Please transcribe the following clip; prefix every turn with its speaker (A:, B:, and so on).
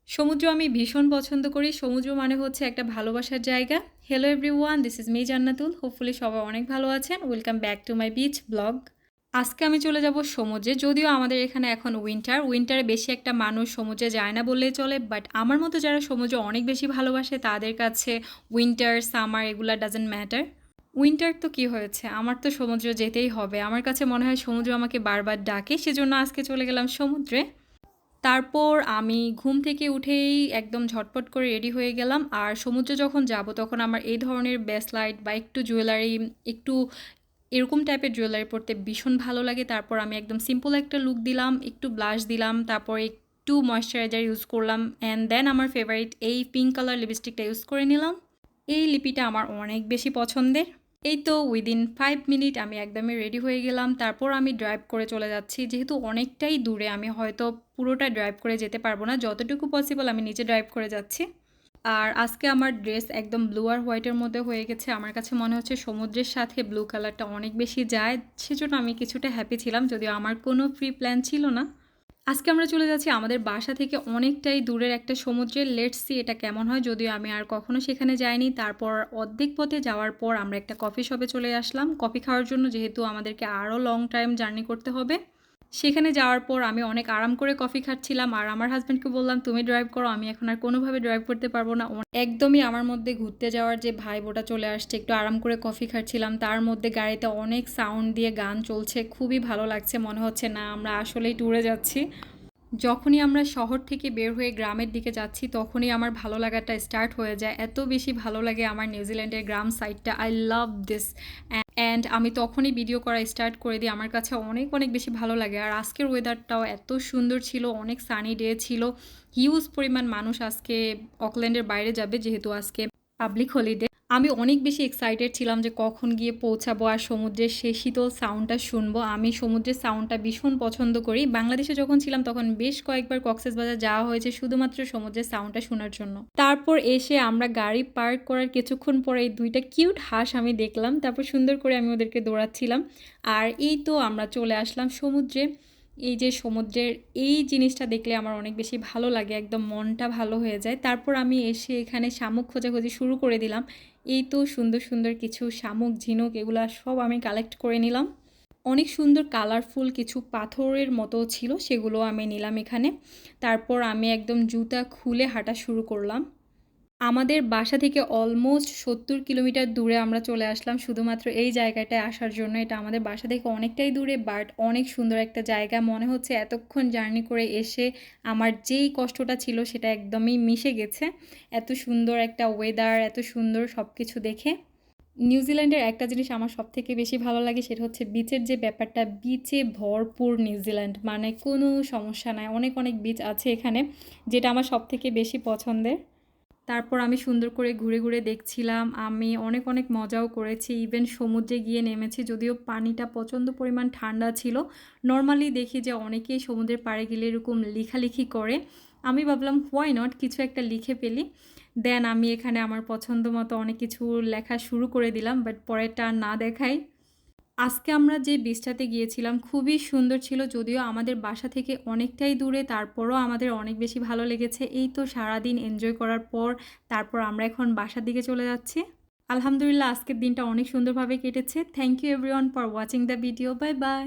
A: সমুদ্র আমি ভীষণ পছন্দ করি। সমুদ্র মানে হচ্ছে একটা ভালোবাসার জায়গা। Hello everyone, this is me Jannatul. Hopefully সবাই অনেক ভালো আছেন। Welcome back to my beach blog. আজকে আমি চলে যাব সমুদ্রে। যদিও আমাদের এখানে এখন উইন্টারে বেশি একটা মানুষ সমুদ্রে যায় না বললেই চলে। বাট আমার মতো যারা সমুদ্র অনেক বেশি ভালোবাসে তাদের কাছে উইন্টার, সামার এগুলা ডাজন্ট ম্যাটার। উইন্টার তো কি হয়েছে, আমার তো সমুদ্রে যেতেই হবে। আমার কাছে মনে হয় সমুদ্র আমাকে বারবার ডাকে, সেজন্য আজকে চলে গেলাম সমুদ্রে। তারপর আমি ঘুম থেকে উঠেই একদম ঝটপট করে রেডি হয়ে গেলাম। আর সমুদ্রে যখন যাব তখন আমার এই ধরনের ব্রেসলাইট বা একটু জুয়েলারি, একটু এরকম টাইপের জুয়েলারি পরতে ভীষণ ভালো লাগে। তারপর আমি একদম সিম্পল একটা লুক দিলাম, একটু ব্লাশ দিলাম, তারপর একটু ময়শ্চারাইজার ইউজ করলাম, অ্যান্ড দেন আমার ফেভারিট এই পিঙ্ক কালার লিপস্টিকটা ইউজ করে নিলাম। এই লিপিটা আমার অনেক বেশি পছন্দের। এই তো উইদিন 5 মিনিট আমি একদমই রেডি হয়ে গেলাম। তারপর আমি ড্রাইভ করে চলে যাচ্ছি, যেহেতু অনেকটাই দূরে আমি হয়তো পুরোটা ড্রাইভ করে যেতে পারবো না, যতটুকু পসিবল আমি নিজে ড্রাইভ করে যাচ্ছি। আর আজকে আমার ড্রেস একদম ব্লু আর হোয়াইটের মধ্যে হয়ে গেছে। আমার কাছে মনে হচ্ছে সমুদ্রের সাথে ব্লু কালারটা অনেক বেশি যায়, সেজন্য আমি কিছুটা হ্যাপি ছিলাম, যদিও আমার কোনো প্রি প্ল্যান ছিল না। আজকে আমরা চলে যাচ্ছি আমাদের বাসা থেকে অনেকটাই দূরের একটা সমুদ্রে। লেটস সি এটা কেমন হয়, যদিও আমি আর কখনো সেখানে যাইনি। তারপর অর্ধেক পথে যাওয়ার পর আমরা একটা কফি শপে চলে আসলাম কফি খাওয়ার জন্য, যেহেতু আমাদেরকে আরও লং টাইম জার্নি করতে হবে। সেখানে যাওয়ার পর আমি অনেক আরাম করে কফি খাচ্ছিলাম, আর আমার হাজব্যান্ডকে বললাম তুমি ড্রাইভ করো, আমি এখন আর কোনোভাবে ড্রাইভ করতে পারবো না। একদমই আমার মধ্যে ঘুরতে যাওয়ার যে ভাইব ওটা চলে আসছে। একটু আরাম করে কফি খাচ্ছিলাম, তার মধ্যে গাড়িতে অনেক সাউন্ড দিয়ে গান চলছে, খুবই ভালো লাগছে। মনে হচ্ছে না আমরা আসলেই ট্যুরে যাচ্ছি। যখনই আমরা শহর থেকে বের হয়ে গ্রামের দিকে যাচ্ছি তখনই আমার ভালো লাগাটা স্টার্ট হয়ে যায়। এত বেশি ভালো লাগে আমার নিউজিল্যান্ডের গ্রাম সাইডটা। I love this. অ্যান্ড আমি তখনই ভিডিও করা স্টার্ট করে দিই, আমার কাছে অনেক অনেক বেশি ভালো লাগে। আর আজকের ওয়েদারটাও এত সুন্দর ছিল, অনেক সানি ডে ছিল। হিউজ পরিমাণ মানুষ আজকে অকল্যান্ডের বাইরে যাবে, যেহেতু আজকে পাবলিক হলিডে। আমি অনেক বেশি এক্সাইটেড ছিলাম যে কখন গিয়ে পৌঁছাবো আর সমুদ্রের সেই শীতল সাউন্ডটা শুনবো। আমি সমুদ্রের সাউন্ডটা ভীষণ পছন্দ করি। বাংলাদেশে যখন ছিলাম তখন বেশ কয়েকবার কক্সবাজার যাওয়া হয়েছে শুধুমাত্র সমুদ্রের সাউন্ডটা শোনার জন্য। তারপর এসে আমরা গাড়ি পার্ক করার কিছুক্ষণ পরে এই দুইটা কিউট হাঁস আমি দেখলাম, তারপর সুন্দর করে আমি ওদেরকে দৌড়াচ্ছিলাম। আর এই তো আমরা চলে আসলাম সমুদ্রে। এই যে সমুদ্রের এই জিনিসটা দেখলে আমার অনেক বেশি ভালো লাগে, একদম মনটা ভালো হয়ে যায়। তারপর আমি এসে এখানে শামুক খোঁজাখুঁজি শুরু করে দিলাম। এই তো সুন্দর সুন্দর কিছু শামুক, ঝিনুক এগুলা সব আমি কালেক্ট করে নিলাম। অনেক সুন্দর কালারফুল কিছু পাথরের মতো ছিল, সেগুলো আমি নিলাম এখানে। তারপর আমি একদম জুতা খুলে হাঁটা শুরু করলাম। আমাদের বাসা থেকে অলমোস্ট 70 কিলোমিটার দূরে আমরা চলে আসলাম শুধুমাত্র এই জায়গাটায় আসার জন্য। এটা আমাদের বাসা থেকে অনেকটাই দূরে, বাট অনেক সুন্দর একটা জায়গা। মনে হচ্ছে এতক্ষণ জার্নি করে এসে আমার যেই কষ্টটা ছিল সেটা একদমই মিশে গেছে। এত সুন্দর একটা ওয়েদার, এত সুন্দর সব কিছু দেখে। নিউজিল্যান্ডের একটা জিনিস আমার সব থেকে বেশি ভালো লাগে, সেটা হচ্ছে বিচের যে ব্যাপারটা। বিচে ভরপুর নিউজিল্যান্ড, মানে কোনো সমস্যা নাই। অনেক অনেক বিচ আছে এখানে, যেটা আমার সব থেকে বেশি পছন্দের। তারপর আমি সুন্দর করে ঘুরে ঘুরে দেখছিলাম। আমি অনেক অনেক মজাও করেছি, ইভেন সমুদ্রে গিয়ে নেমেছি, যদিও পানিটা প্রচণ্ড পরিমাণ ঠান্ডা ছিল। নর্মালি দেখি যে অনেকেই সমুদ্রের পাড়ে গেলে এরকম লেখালেখি করে। আমি ভাবলাম হোয়াই নট, কিছু একটা লিখে ফেলি। দেন আমি এখানে আমার পছন্দ মতো অনেক কিছু লেখা শুরু করে দিলাম, বাট পরেরটা আর না দেখাই। আজকে আমরা যে বিচটাতে গিয়েছিলাম খুবই সুন্দর ছিল, যদিও আমাদের বাসা থেকে অনেকটাই দূরে, তারপরও আমাদের অনেক বেশি ভালো লেগেছে। এই তো সারাদিন এনজয় করার পর তারপর আমরা এখন বাসার দিকে চলে যাচ্ছি। আলহামদুলিল্লাহ আজকের দিনটা অনেক সুন্দরভাবে কেটেছে। Thank you everyone for watching the video. Bye by.